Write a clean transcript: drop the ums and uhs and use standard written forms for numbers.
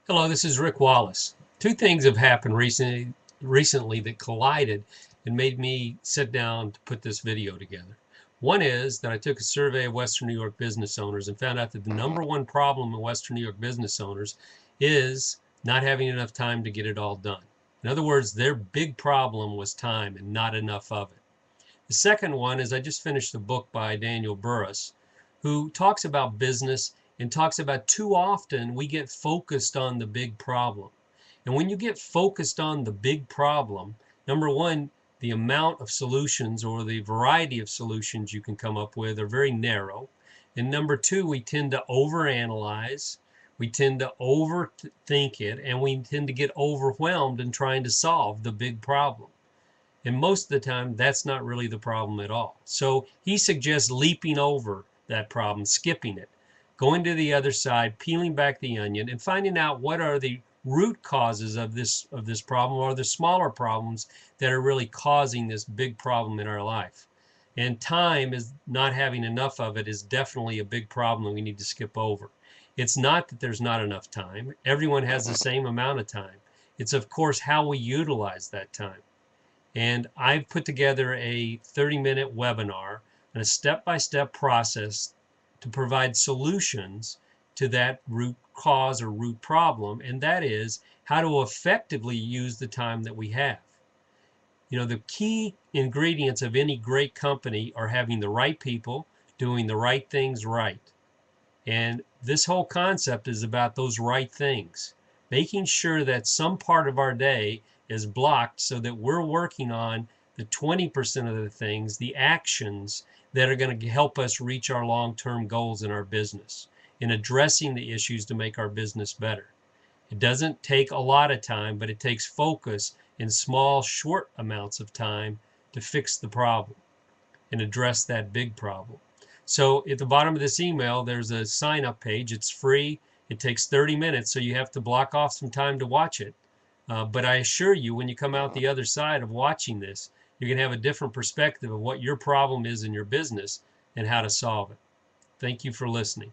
Hello, this is Rick Wallace. Two things have happened recently that collided and made me sit down to put this video together. One is that I took a survey of Western New York business owners and found out that the number one problem in Western New York business owners is not having enough time to get it all done. In other words, their big problem was time and not enough of it. The second one is I just finished a book by Daniel Burrus, who talks about business and talks about too often we get focused on the big problem. And when you get focused on the big problem, number one, the amount of solutions or the variety of solutions you can come up with are very narrow. And number two, we tend to overanalyze, we tend to overthink it, and we tend to get overwhelmed in trying to solve the big problem. And most of the time, that's not really the problem at all. So he suggests leaping over that problem, skipping it, going to the other side, peeling back the onion, and finding out what are the root causes of this problem, or the smaller problems that are really causing this big problem in our life. And time is not having enough of it is definitely a big problem we need to skip over. It's not that there's not enough time. Everyone has the same amount of time. It's, of course, how we utilize that time. And I've put together a 30-minute webinar and a step-by-step process to provide solutions to that root cause or root problem, and that is how to effectively use the time that we have. You know, the key ingredients of any great company are having the right people, doing the right things right. And this whole concept is about those right things, making sure that some part of our day is blocked so that we're working on the 20% of the things, the actions that are going to help us reach our long-term goals in our business, in addressing the issues to make our business better. It doesn't take a lot of time, but it takes focus in small, short amounts of time to fix the problem and address that big problem. So at the bottom of this email, there's a sign-up page. It's free. It takes 30 minutes, so you have to block off some time to watch it. But I assure you, when you come out the other side of watching this, you're going to have a different perspective of what your problem is in your business and how to solve it. Thank you for listening.